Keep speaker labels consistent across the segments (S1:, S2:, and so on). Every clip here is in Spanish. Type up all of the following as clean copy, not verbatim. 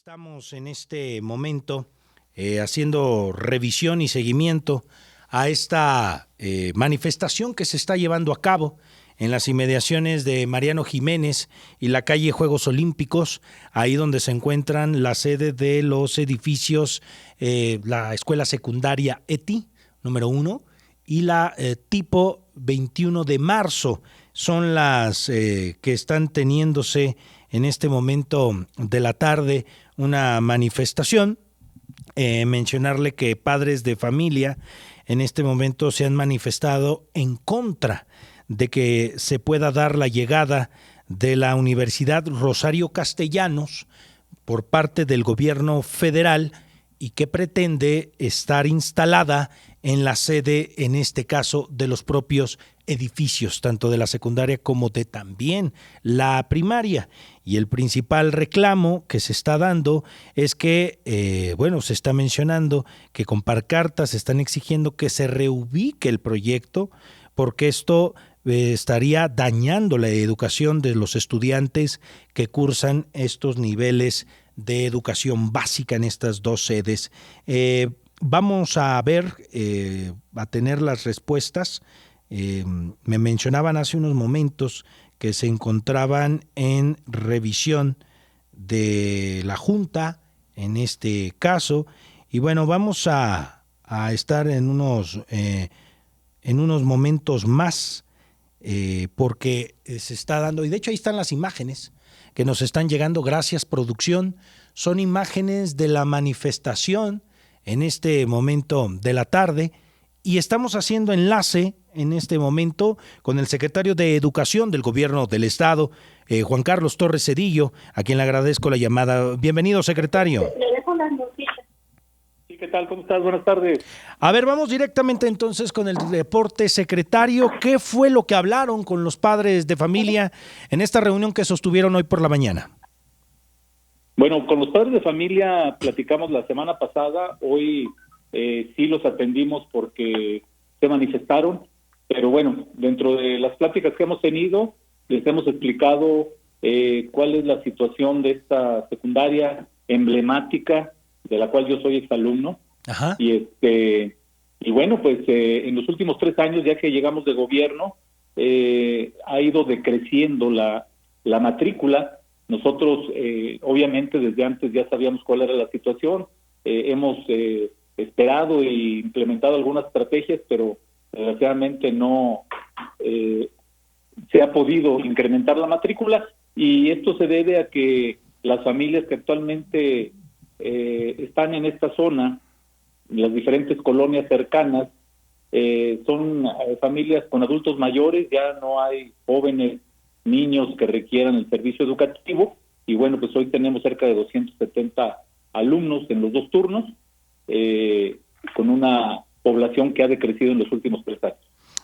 S1: Estamos en este momento haciendo revisión y seguimiento a esta manifestación que se está llevando a cabo en las inmediaciones de Mariano Jiménez y la calle Juegos Olímpicos, ahí donde se encuentran la sede de los edificios, la escuela secundaria ETI, número 1, y la tipo 21 de marzo. Son las que están teniéndose en este momento de la tarde una manifestación. Mencionarle que padres de familia en este momento se han manifestado en contra de que se pueda dar la llegada de la Universidad Rosario Castellanos por parte del gobierno federal y que pretende estar instalada en la sede, en este caso, de los propios edificios, tanto de la secundaria como de también la primaria. Y el principal reclamo que se está dando es que, se está mencionando que con pancartas están exigiendo que se reubique el proyecto, porque esto estaría dañando la educación de los estudiantes que cursan estos niveles de educación básica en estas dos sedes. Vamos a ver, a tener las respuestas. Me mencionaban hace unos momentos que se encontraban en revisión de la Junta, en este caso, y bueno, vamos a estar en unos momentos más, porque se está dando, y de hecho ahí están las imágenes que nos están llegando, gracias producción, son imágenes de la manifestación en este momento de la tarde, y estamos haciendo enlace en este momento con el secretario de Educación del Gobierno del Estado, Juan Carlos Torres Cedillo, a quien le agradezco la llamada. Bienvenido, secretario.
S2: Sí, ¿qué tal? ¿Cómo estás? Buenas tardes.
S1: A ver, vamos directamente entonces con el reporte, secretario. ¿Qué fue lo que hablaron con los padres de familia en esta reunión que sostuvieron hoy por la mañana?
S2: Bueno, con los padres de familia platicamos la semana pasada. Hoy sí los atendimos porque se manifestaron, pero bueno, dentro de las pláticas que hemos tenido, les hemos explicado cuál es la situación de esta secundaria emblemática, de la cual yo soy exalumno.
S1: Ajá.
S2: Y bueno, pues en los últimos 3 años, ya que llegamos de gobierno, ha ido decreciendo la matrícula. Nosotros, obviamente, desde antes ya sabíamos cuál era la situación. Hemos esperado e implementado algunas estrategias, pero desgraciadamente no se ha podido incrementar la matrícula, y esto se debe a que las familias que actualmente están en esta zona, las diferentes colonias cercanas, son familias con adultos mayores, ya no hay jóvenes, niños que requieran el servicio educativo, y bueno, pues hoy tenemos cerca de 270 alumnos en los 2 turnos, con una población que ha decrecido en los últimos 3 años.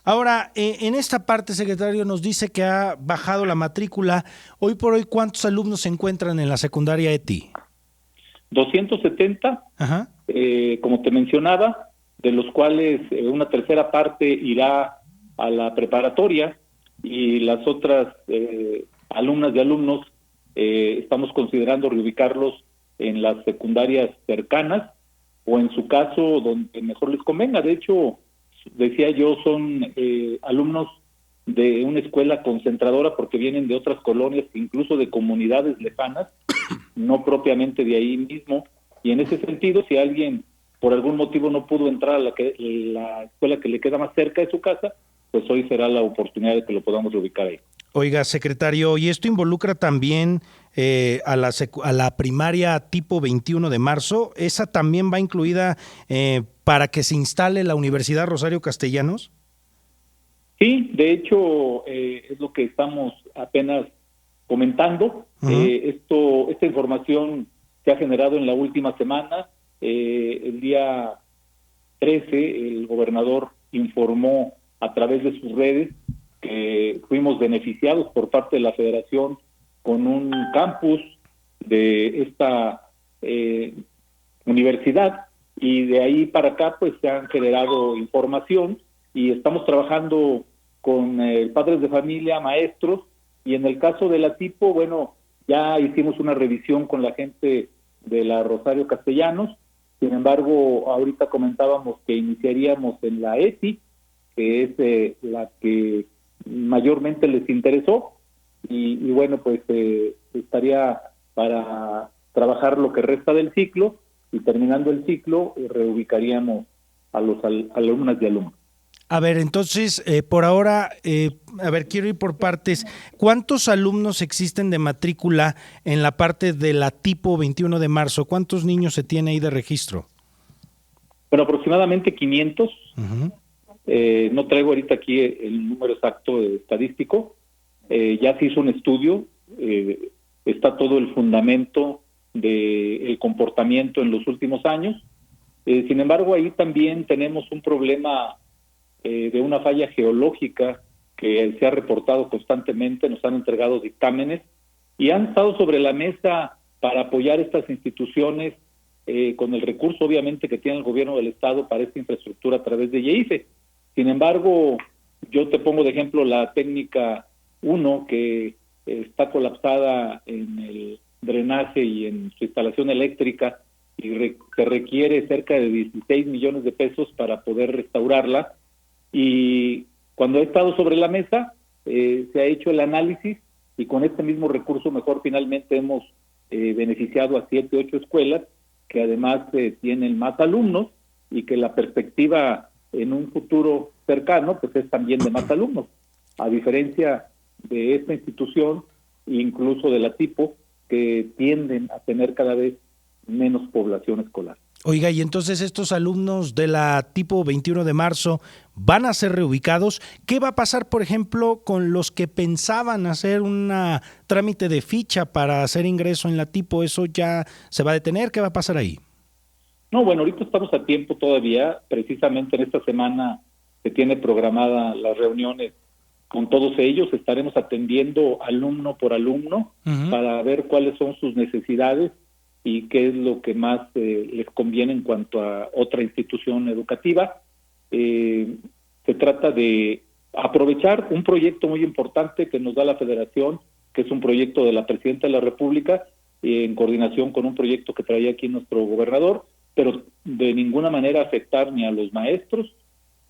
S1: Ahora, en esta parte, secretario, nos dice que ha bajado la matrícula. Hoy por hoy, ¿cuántos alumnos se encuentran en la secundaria ETI?
S2: 270,
S1: Ajá.
S2: Como te mencionaba, de los cuales una tercera parte irá a la preparatoria, y las otras alumnas y alumnos estamos considerando reubicarlos en las secundarias cercanas, o en su caso donde mejor les convenga. De hecho, decía yo, son alumnos de una escuela concentradora, porque vienen de otras colonias, incluso de comunidades lejanas, no propiamente de ahí mismo, y en ese sentido, si alguien por algún motivo no pudo entrar a la escuela que le queda más cerca de su casa, pues hoy será la oportunidad de que lo podamos reubicar ahí.
S1: Oiga, secretario, ¿y esto involucra también a la primaria tipo 21 de marzo? ¿Esa también va incluida para que se instale la Universidad Rosario Castellanos?
S2: Sí, de hecho, es lo que estamos apenas comentando. Esta información se ha generado en la última semana. El día 13, el gobernador informó a través de sus redes que fuimos beneficiados por parte de la Federación con un campus de esta universidad, y de ahí para acá pues se han generado información, y estamos trabajando con padres de familia, maestros, y en el caso de la tipo, bueno, ya hicimos una revisión con la gente de la Rosario Castellanos. Sin embargo, ahorita comentábamos que iniciaríamos en la ETI, que es la que mayormente les interesó, y bueno, pues estaría para trabajar lo que resta del ciclo, y terminando el ciclo reubicaríamos a los alumnas y alumnos.
S1: A ver, entonces, por ahora, quiero ir por partes. ¿Cuántos alumnos existen de matrícula en la parte de la tipo 21 de marzo? ¿Cuántos niños se tiene ahí de registro?
S2: Bueno, aproximadamente 500. Uh-huh. No traigo ahorita aquí el número exacto estadístico. Ya se hizo un estudio, está todo el fundamento del comportamiento en los últimos años. Sin embargo, ahí también tenemos un problema de una falla geológica que se ha reportado constantemente. Nos han entregado dictámenes y han estado sobre la mesa para apoyar estas instituciones con el recurso, obviamente, que tiene el gobierno del Estado para esta infraestructura a través de YEIFE. Sin embargo, yo te pongo de ejemplo la técnica 1, que está colapsada en el drenaje y en su instalación eléctrica, y se requiere cerca de 16 millones de pesos para poder restaurarla. Y cuando ha estado sobre la mesa, se ha hecho el análisis, y con este mismo recurso mejor finalmente hemos beneficiado a 7, 8 escuelas que además tienen más alumnos, y que la perspectiva en un futuro cercano pues es también de más alumnos, a diferencia de esta institución, incluso de la tipo, que tienden a tener cada vez menos población escolar.
S1: Oiga, y entonces estos alumnos de la tipo 21 de marzo van a ser reubicados. ¿Qué va a pasar, por ejemplo, con los que pensaban hacer un trámite de ficha para hacer ingreso en la tipo? ¿Eso ya se va a detener? ¿Qué va a pasar ahí?
S2: No, bueno, ahorita estamos a tiempo todavía. Precisamente en esta semana se tiene programada las reuniones con todos ellos. Estaremos atendiendo alumno por alumno para ver cuáles son sus necesidades y qué es lo que más les conviene en cuanto a otra institución educativa. Se trata de aprovechar un proyecto muy importante que nos da la Federación, que es un proyecto de la Presidenta de la República, en coordinación con un proyecto que traía aquí nuestro gobernador, pero de ninguna manera afectar ni a los maestros,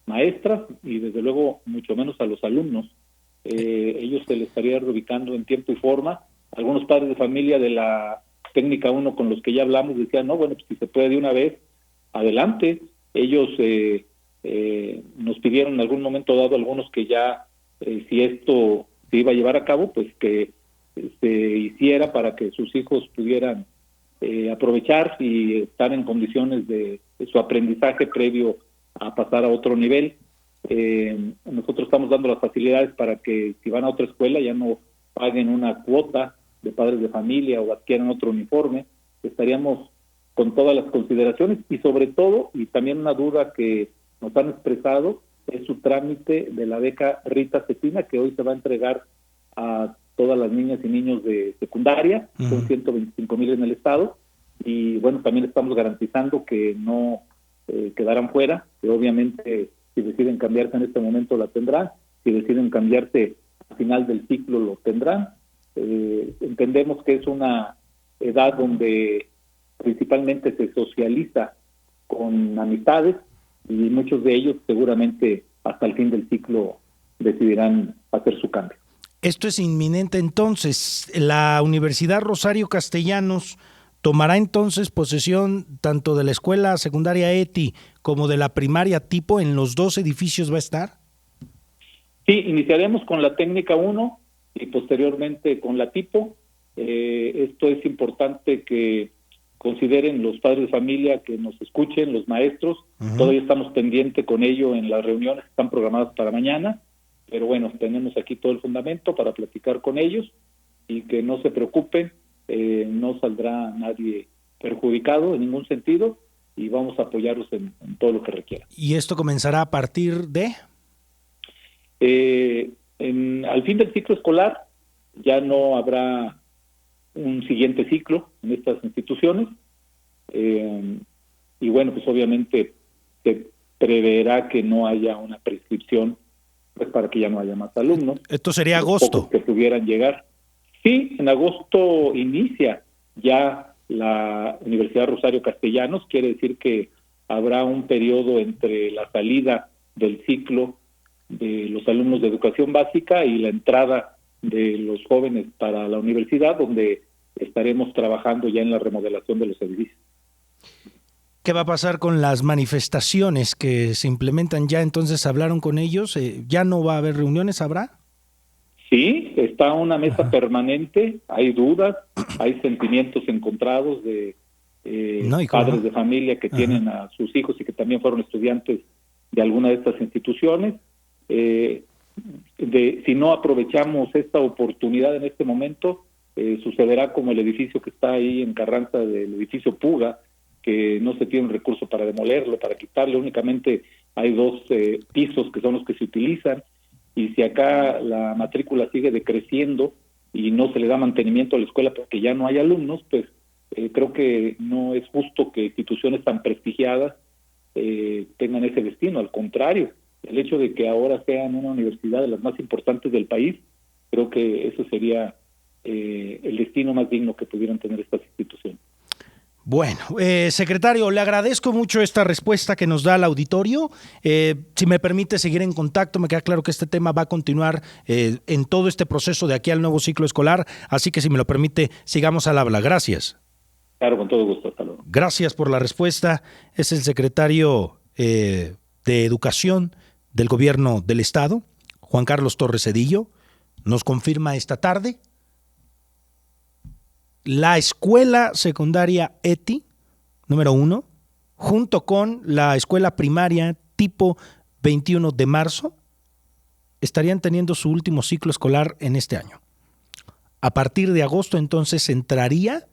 S2: maestras, y desde luego mucho menos a los alumnos. Ellos se les estaría reubicando en tiempo y forma. Algunos padres de familia de la técnica 1 con los que ya hablamos decían, no, bueno, pues si se puede de una vez, adelante. Ellos nos pidieron en algún momento dado, algunos, que ya si esto se iba a llevar a cabo, pues que se hiciera para que sus hijos pudieran aprovechar y estar en condiciones de su aprendizaje previo a pasar a otro nivel. Nosotros estamos dando las facilidades para que si van a otra escuela ya no paguen una cuota de padres de familia o adquieran otro uniforme. Estaríamos con todas las consideraciones, y sobre todo, y también una duda que nos han expresado, es su trámite de la beca Rita Cetina, que hoy se va a entregar a todas las niñas y niños de secundaria. Son 125,000 en el estado, y bueno, también estamos garantizando que no quedarán fuera, que obviamente si deciden cambiarse en este momento la tendrán, si deciden cambiarse al final del ciclo lo tendrán. Entendemos que es una edad donde principalmente se socializa con amistades, y muchos de ellos seguramente hasta el fin del ciclo decidirán hacer su cambio.
S1: Esto es inminente entonces. La Universidad Rosario Castellanos tomará entonces posesión tanto de la escuela secundaria ETI como de la primaria tipo. ¿En los dos edificios va a estar?
S2: Sí, iniciaremos con la técnica 1 y posteriormente con la tipo. Esto es importante que consideren los padres de familia, que nos escuchen, los maestros. Todavía estamos pendientes con ello en las reuniones que están programadas para mañana, pero bueno, tenemos aquí todo el fundamento para platicar con ellos, y que no se preocupen, no saldrá nadie perjudicado en ningún sentido, y vamos a apoyarlos en todo lo que requieran.
S1: ¿Y esto comenzará a partir de?
S2: Al fin del ciclo escolar ya no habrá un siguiente ciclo en estas instituciones, y bueno, pues obviamente se preverá que no haya una prescripción, pues para que ya no haya más alumnos.
S1: Esto sería agosto.
S2: Que pudieran llegar. Sí, en agosto inicia ya la Universidad Rosario Castellanos. Quiere decir que habrá un periodo entre la salida del ciclo de los alumnos de educación básica y la entrada de los jóvenes para la universidad, donde estaremos trabajando ya en la remodelación de los edificios.
S1: ¿Qué va a pasar con las manifestaciones que se implementan ya? Entonces, ¿hablaron con ellos? ¿Ya no va a haber reuniones? ¿Habrá?
S2: Sí, está una mesa permanente, hay dudas, hay sentimientos encontrados de padres de familia que tienen a sus hijos y que también fueron estudiantes de alguna de estas instituciones. Si no aprovechamos esta oportunidad en este momento, sucederá como el edificio que está ahí en Carranza, del edificio Puga, que no se tiene un recurso para demolerlo, para quitarle, únicamente hay 2 pisos que son los que se utilizan, y si acá la matrícula sigue decreciendo y no se le da mantenimiento a la escuela porque ya no hay alumnos, pues creo que no es justo que instituciones tan prestigiadas tengan ese destino. Al contrario, el hecho de que ahora sean una universidad de las más importantes del país, creo que eso sería el destino más digno que pudieran tener estas instituciones.
S1: Bueno, secretario, le agradezco mucho esta respuesta que nos da al auditorio. Si me permite seguir en contacto, me queda claro que este tema va a continuar en todo este proceso de aquí al nuevo ciclo escolar, así que si me lo permite, sigamos al habla. Gracias.
S2: Claro, con todo gusto. Hasta luego.
S1: Gracias por la respuesta. Es el secretario de Educación del Gobierno del Estado, Juan Carlos Torres Cedillo. Nos confirma esta tarde la escuela secundaria ETI, número 1, junto con la escuela primaria tipo 21 de marzo, estarían teniendo su último ciclo escolar en este año. A partir de agosto, entonces, entraría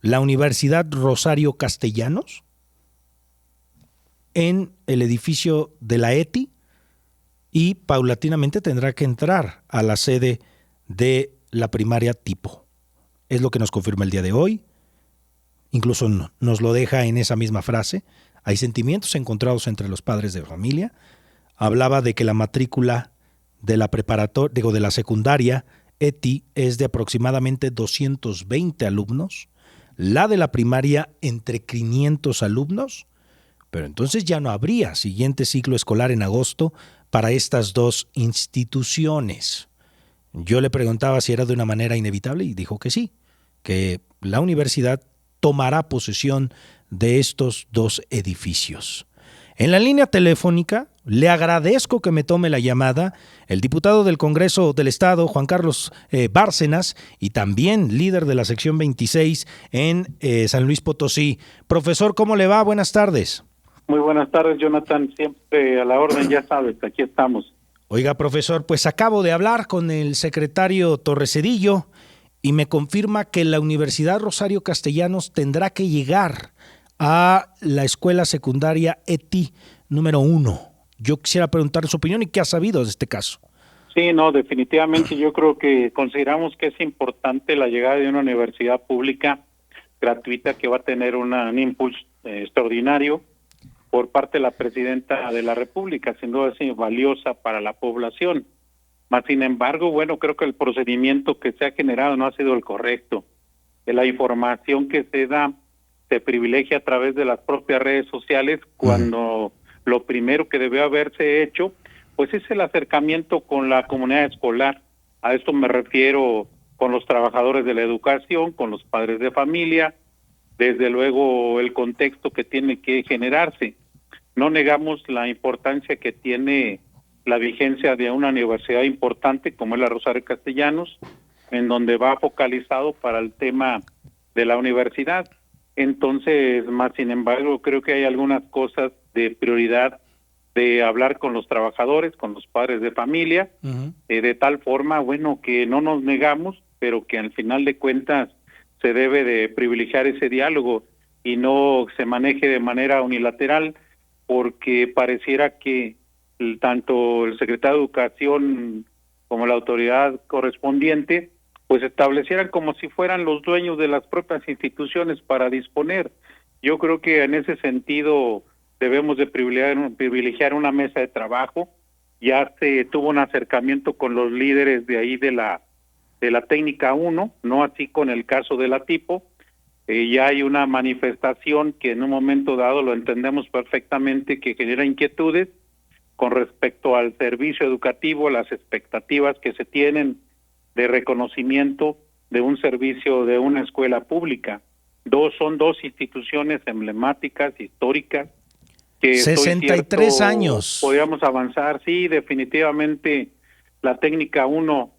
S1: la Universidad Rosario Castellanos en el edificio de la ETI y paulatinamente tendrá que entrar a la sede de la primaria tipo. Es lo que nos confirma el día de hoy. Incluso nos lo deja en esa misma frase. Hay sentimientos encontrados entre los padres de familia. Hablaba de que la matrícula de la de la secundaria ETI es de aproximadamente 220 alumnos. La de la primaria entre 500 alumnos. Pero entonces ya no habría siguiente ciclo escolar en agosto para estas 2 instituciones. Yo le preguntaba si era de una manera inevitable y dijo que sí, que la universidad tomará posesión de estos 2 edificios. En la línea telefónica, le agradezco que me tome la llamada el diputado del Congreso del Estado, Juan Carlos Bárcenas, y también líder de la sección 26 en San Luis Potosí. Profesor, ¿cómo le va? Buenas tardes.
S3: Muy buenas tardes, Jonathan, siempre a la orden, ya sabes, aquí estamos.
S1: Oiga, profesor, pues acabo de hablar con el secretario Torres Cedillo y me confirma que la Universidad Rosario Castellanos tendrá que llegar a la escuela secundaria ETI número 1. Yo quisiera preguntar su opinión y qué ha sabido de este caso.
S3: Sí, no, definitivamente yo creo que consideramos que es importante la llegada de una universidad pública gratuita que va a tener un impulso extraordinario por parte de la presidenta de la República, sin duda es valiosa para la población. Mas, sin embargo, bueno, creo que el procedimiento que se ha generado no ha sido el correcto. La información que se da se privilegia a través de las propias redes sociales cuando lo primero que debe haberse hecho, pues es el acercamiento con la comunidad escolar. A esto me refiero con los trabajadores de la educación, con los padres de familia, desde luego el contexto que tiene que generarse. No negamos la importancia que tiene la vigencia de una universidad importante como es la Rosario Castellanos, en donde va focalizado para el tema de la universidad. Entonces, más sin embargo, creo que hay algunas cosas de prioridad de hablar con los trabajadores, con los padres de familia, de tal forma, bueno, que no nos negamos, pero que al final de cuentas se debe de privilegiar ese diálogo y no se maneje de manera unilateral, porque pareciera que tanto el secretario de Educación como la autoridad correspondiente pues establecieran como si fueran los dueños de las propias instituciones para disponer. Yo creo que en ese sentido debemos de privilegiar una mesa de trabajo. Ya se tuvo un acercamiento con los líderes de ahí de la técnica 1, no así con el caso de la tipo, ya hay una manifestación que en un momento dado lo entendemos perfectamente, que genera inquietudes con respecto al servicio educativo, las expectativas que se tienen de reconocimiento de un servicio de una escuela pública. Son dos instituciones emblemáticas, históricas, que
S1: 63 años.
S3: Podríamos avanzar, sí, definitivamente. La técnica 1,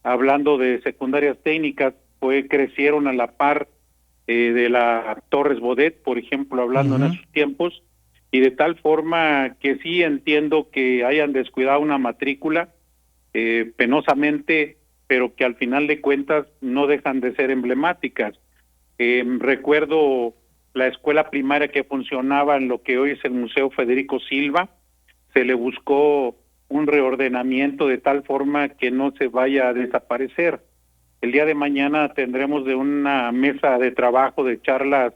S3: hablando de secundarias técnicas, crecieron a la par de la Torres Bodet, por ejemplo, hablando en esos tiempos, y de tal forma que sí entiendo que hayan descuidado una matrícula penosamente, pero que al final de cuentas no dejan de ser emblemáticas. Recuerdo la escuela primaria que funcionaba en lo que hoy es el Museo Federico Silva, se le buscó un reordenamiento de tal forma que no se vaya a desaparecer. El día de mañana tendremos de una mesa de trabajo, de charlas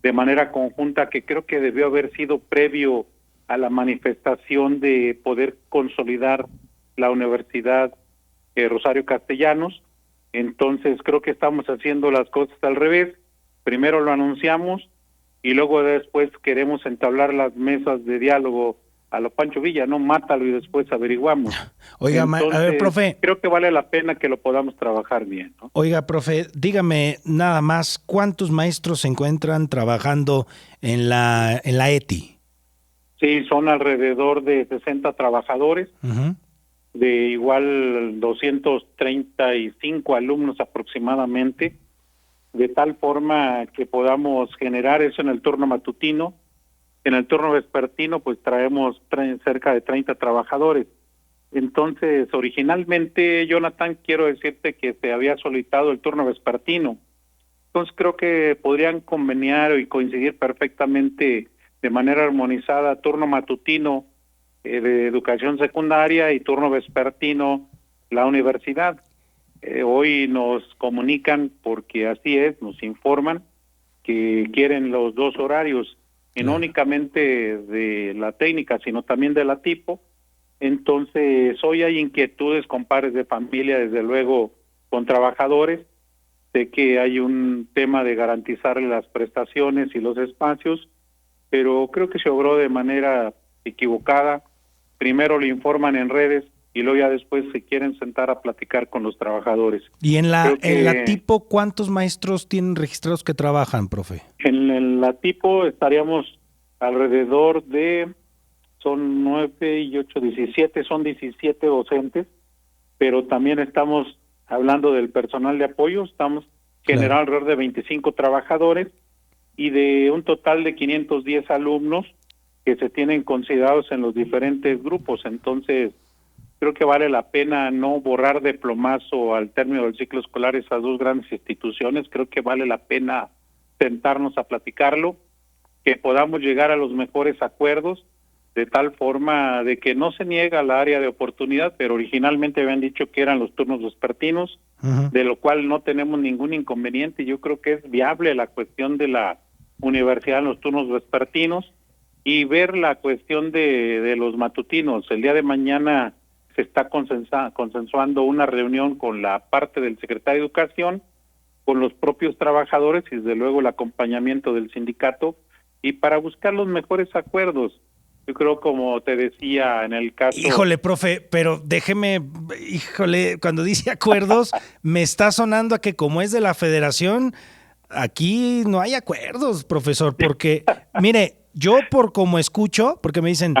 S3: de manera conjunta, que creo que debió haber sido previo a la manifestación de poder consolidar la Universidad Rosario Castellanos. Entonces creo que estamos haciendo las cosas al revés. Primero lo anunciamos y luego después queremos entablar las mesas de diálogo a lo Pancho Villa, no mátalo y después averiguamos.
S1: Oiga,
S3: entonces,
S1: a ver, profe.
S3: Creo que vale la pena que lo podamos trabajar bien, ¿no?
S1: Oiga, profe, dígame nada más, ¿cuántos maestros se encuentran trabajando en la ETI?
S3: Sí, son alrededor de 60 trabajadores, de igual 235 alumnos aproximadamente, de tal forma que podamos generar eso en el turno matutino. En el turno vespertino pues traemos cerca de 30 trabajadores. Entonces, originalmente, Jonathan, quiero decirte que se había solicitado el turno vespertino. Entonces creo que podrían conveniar y coincidir perfectamente de manera armonizada turno matutino de educación secundaria y turno vespertino la universidad. Hoy nos comunican, porque así es, nos informan que quieren los dos horarios, y no únicamente de la técnica, sino también de la tipo. Entonces, hoy hay inquietudes con padres de familia, desde luego con trabajadores. Sé que hay un tema de garantizarle las prestaciones y los espacios, pero creo que se obró de manera equivocada. Primero le informan en redes y luego ya después se quieren sentar a platicar con los trabajadores.
S1: ¿Y en la tipo cuántos maestros tienen registrados que trabajan, profe?
S3: En la tipo estaríamos alrededor de, son 9 y 8, 17, son 17 docentes, pero también estamos hablando del personal de apoyo, estamos generando alrededor de 25 trabajadores y de un total de 510 alumnos que se tienen considerados en los diferentes grupos. Entonces, creo que vale la pena no borrar de plomazo al término del ciclo escolar esas dos grandes instituciones. Creo que vale la pena sentarnos a platicarlo, que podamos llegar a los mejores acuerdos, de tal forma de que no se niega la área de oportunidad, pero originalmente habían dicho que eran los turnos vespertinos, de lo cual no tenemos ningún inconveniente. Yo creo que es viable la cuestión de la universidad en los turnos vespertinos y ver la cuestión de los matutinos. El día de mañana se está consensuando una reunión con la parte del secretario de Educación, con los propios trabajadores y desde luego el acompañamiento del sindicato, y para buscar los mejores acuerdos. Yo creo, como te decía en el caso...
S1: Híjole, profe, pero déjeme, cuando dice acuerdos, me está sonando a que como es de la federación, aquí no hay acuerdos, profesor, porque, mire, yo por como escucho, porque me dicen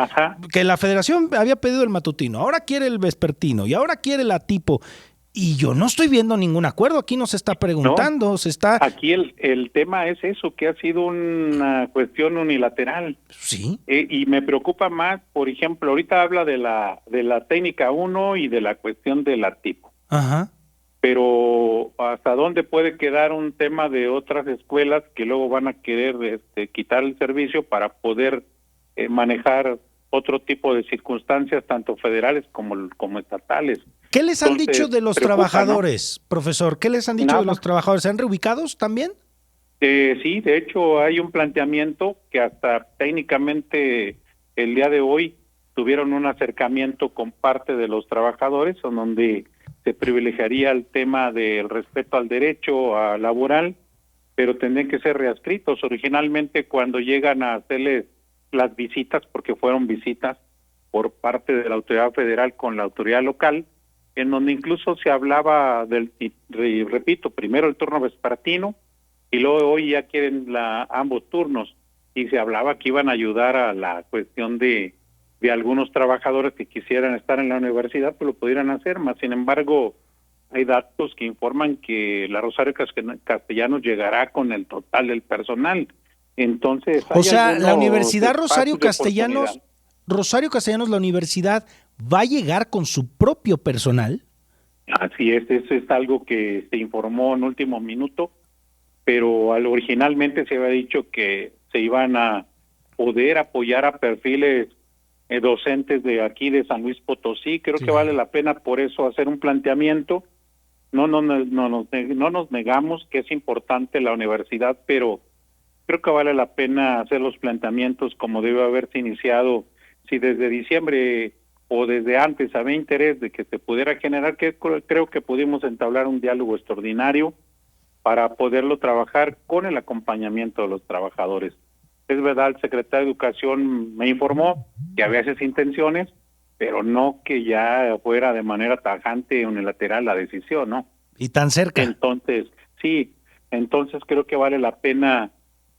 S1: que la federación había pedido el matutino, ahora quiere el vespertino y ahora quiere la tipo, y yo no estoy viendo ningún acuerdo, aquí nos está preguntando,
S3: Aquí el tema es eso, que ha sido una cuestión unilateral.
S1: Sí.
S3: Y me preocupa más, por ejemplo, ahorita habla de la técnica 1 y de la cuestión de la tipo. Pero ¿hasta dónde puede quedar un tema de otras escuelas que luego van a querer quitar el servicio para poder manejar otro tipo de circunstancias, tanto federales como estatales?
S1: ¿Qué les han dicho de los trabajadores, profesor? ¿Qué les han dicho de los trabajadores? ¿Se han reubicados también?
S3: Sí, de hecho hay un planteamiento que hasta técnicamente el día de hoy tuvieron un acercamiento con parte de los trabajadores, en donde se privilegiaría el tema del respeto al derecho laboral, pero tendrían que ser readscritos. Originalmente, cuando llegan a hacerles las visitas, porque fueron visitas por parte de la autoridad federal con la autoridad local, en donde incluso se hablaba y repito, primero el turno vespertino y luego hoy ya quieren ambos turnos, y se hablaba que iban a ayudar a la cuestión de algunos trabajadores que quisieran estar en la universidad, pues lo pudieran hacer, más sin embargo hay datos que informan que la Rosario Castellanos llegará con el total del personal. Entonces,
S1: o sea, la Universidad
S3: Rosario
S1: Castellanos, la universidad va a llegar con su propio personal.
S3: Así es, eso es algo que se informó en último minuto, pero originalmente se había dicho que se iban a poder apoyar a perfiles docentes de aquí de San Luis Potosí. Creo que vale la pena por eso hacer un planteamiento. No nos negamos que es importante la universidad, pero creo que vale la pena hacer los planteamientos como debe haberse iniciado. Si desde diciembre o desde antes había interés de que se pudiera generar, que creo que pudimos entablar un diálogo extraordinario para poderlo trabajar con el acompañamiento de los trabajadores. Es verdad, el secretario de Educación me informó que había esas intenciones, pero no que ya fuera de manera tajante unilateral la decisión, ¿no?
S1: Y tan cerca.
S3: Entonces creo que vale la pena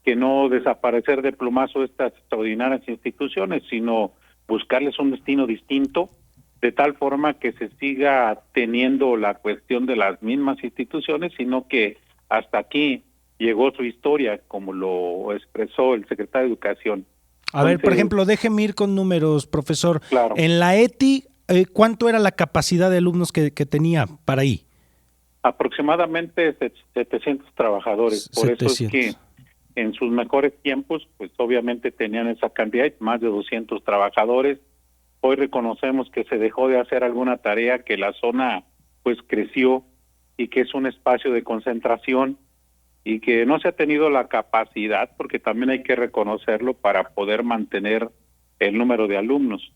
S3: que no desaparecer de plumazo estas extraordinarias instituciones, sino buscarles un destino distinto, de tal forma que se siga teniendo la cuestión de las mismas instituciones, sino que hasta aquí llegó su historia, como lo expresó el secretario de Educación.
S1: A ver, por ejemplo, déjeme ir con números, profesor.
S3: Claro.
S1: En la ETI, ¿cuánto era la capacidad de alumnos que tenía para ahí?
S3: Aproximadamente 700 trabajadores. Por 700. Eso es que en sus mejores tiempos, pues obviamente tenían esa cantidad, más de 200 trabajadores. Hoy reconocemos que se dejó de hacer alguna tarea, que la zona pues creció y que es un espacio de concentración y que no se ha tenido la capacidad, porque también hay que reconocerlo, para poder mantener el número de alumnos.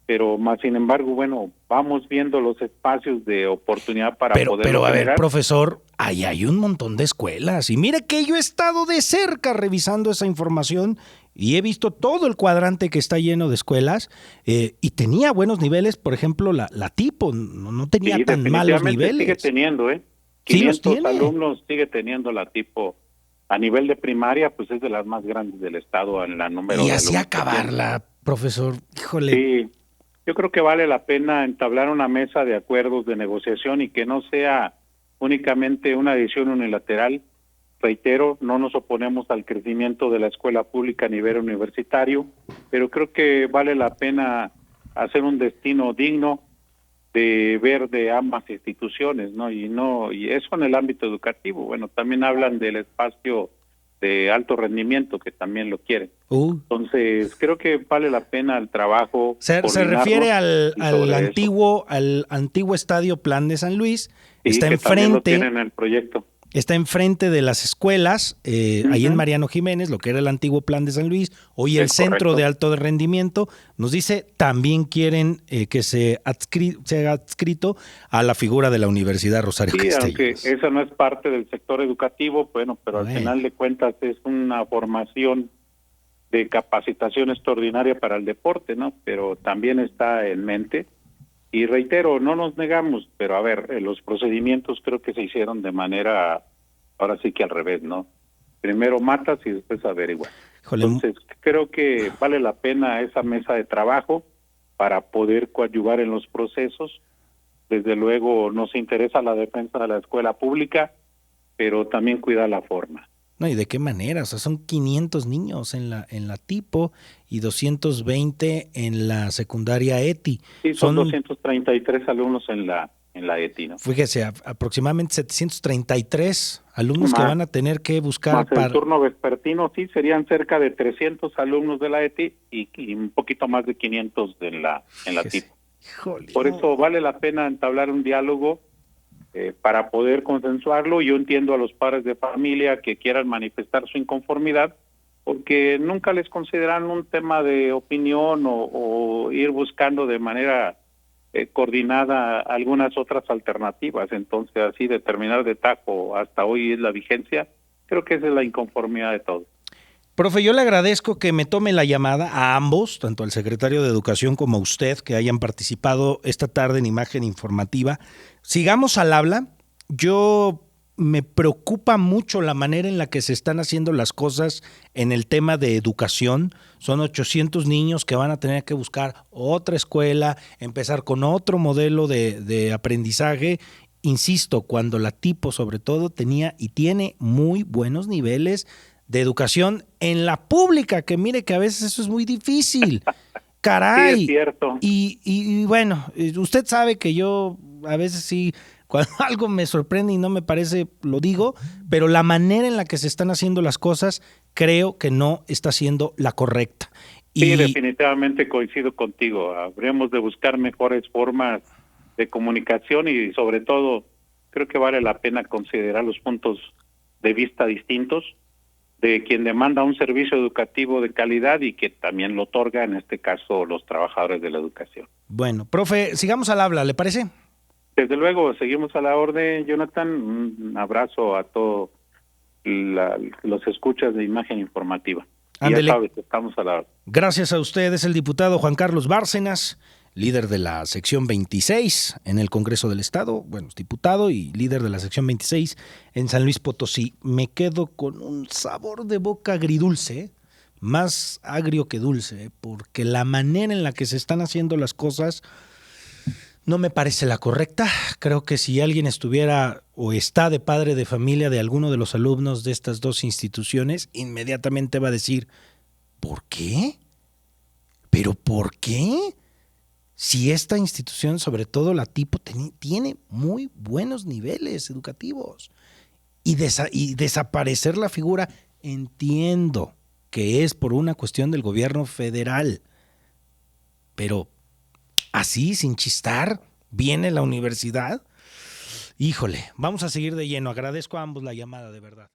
S3: Pero más sin embargo, bueno, vamos viendo los espacios de oportunidad para poder.
S1: Pero a ver, profesor, ahí hay un montón de escuelas y mire que yo he estado de cerca revisando esa información y he visto todo el cuadrante que está lleno de escuelas y tenía buenos niveles. Por ejemplo, la tipo no tenía tan malos niveles.
S3: Sigue teniendo, 500 alumnos sigue teniendo la tipo. A nivel de primaria, pues es de las más grandes del estado en la número.
S1: Y así acabarla, profesor, híjole.
S3: Sí, yo creo que vale la pena entablar una mesa de acuerdos de negociación y que no sea únicamente una decisión unilateral. Reitero, no nos oponemos al crecimiento de la escuela pública a nivel universitario, pero creo que vale la pena hacer un destino digno de ver de ambas instituciones, ¿no? Y eso en el ámbito educativo. Bueno, también hablan del espacio de alto rendimiento, que también lo quieren. Entonces, creo que vale la pena el trabajo.
S1: Se refiere al antiguo estadio Plan de San Luis.
S3: Sí,
S1: está
S3: que
S1: enfrente.
S3: Lo tienen en el proyecto.
S1: Está enfrente de las escuelas, ahí en Mariano Jiménez, lo que era el antiguo Plan de San Luis, hoy el Centro de Alto Rendimiento. Nos dice, también quieren que se haga adscrito a la figura de la Universidad Rosario Castellanos.
S3: Aunque eso no es parte del sector educativo, bueno, pero al final de cuentas es una formación de capacitación extraordinaria para el deporte, ¿no? Pero también está en mente. Y reitero, no nos negamos, pero a ver, los procedimientos creo que se hicieron de manera, ahora sí que al revés, ¿no? Primero matas y después averiguas. Entonces, creo que vale la pena esa mesa de trabajo para poder coadyuvar en los procesos. Desde luego nos interesa la defensa de la escuela pública, pero también cuidar la forma.
S1: No, ¿y de qué manera? O sea, son 500 niños en la tipo y 220 en la secundaria ETI.
S3: Sí, son 233 alumnos en la ETI, ¿no?
S1: Fíjese, aproximadamente 733 alumnos que van a tener que buscar.
S3: Más el turno vespertino, sí, serían cerca de 300 alumnos de la ETI y un poquito más de 500 en la tipo.
S1: Híjole.
S3: Por eso vale la pena entablar un diálogo para poder consensuarlo. Yo entiendo a los padres de familia que quieran manifestar su inconformidad, porque nunca les consideran un tema de opinión o ir buscando de manera coordinada algunas otras alternativas. Entonces, así determinar de tajo hasta hoy es la vigencia, Creo que esa es la inconformidad de todos.
S1: Profe, yo le agradezco que me tome la llamada a ambos, tanto al secretario de Educación como a usted, que hayan participado esta tarde en Imagen Informativa. Sigamos al habla. Me preocupa mucho la manera en la que se están haciendo las cosas en el tema de educación. Son 800 niños que van a tener que buscar otra escuela, empezar con otro modelo de aprendizaje. Insisto, cuando la tipo sobre todo tenía y tiene muy buenos niveles de educación en la pública, que mire que a veces eso es muy difícil. Caray.
S3: Sí, es cierto.
S1: Y bueno, usted sabe que yo a veces sí, cuando algo me sorprende y no me parece, lo digo, pero la manera en la que se están haciendo las cosas creo que no está siendo la correcta.
S3: Sí, definitivamente coincido contigo. Habríamos de buscar mejores formas de comunicación y sobre todo creo que vale la pena considerar los puntos de vista distintos de quien demanda un servicio educativo de calidad y que también lo otorga, en este caso, los trabajadores de la educación.
S1: Bueno, profe, sigamos al habla, ¿le parece?
S3: Desde luego, seguimos a la orden, Jonathan. Un abrazo a todos los escuchas de Imagen Informativa.
S1: Ándele.
S3: Ya sabes, estamos a la orden.
S1: Gracias a usted, es el diputado Juan Carlos Bárcenas, líder de la sección 26 en el Congreso del Estado, bueno, es diputado y líder de la sección 26 en San Luis Potosí. Me quedo con un sabor de boca agridulce, más agrio que dulce, porque la manera en la que se están haciendo las cosas no me parece la correcta. Creo que si alguien estuviera o está de padre de familia de alguno de los alumnos de estas dos instituciones, inmediatamente va a decir, ¿por qué? ¿Pero por qué? Si esta institución, sobre todo la tipo, tiene muy buenos niveles educativos y desaparecer la figura, entiendo que es por una cuestión del gobierno federal, pero así, sin chistar, viene la universidad. Híjole, vamos a seguir de lleno. Agradezco a ambos la llamada, de verdad.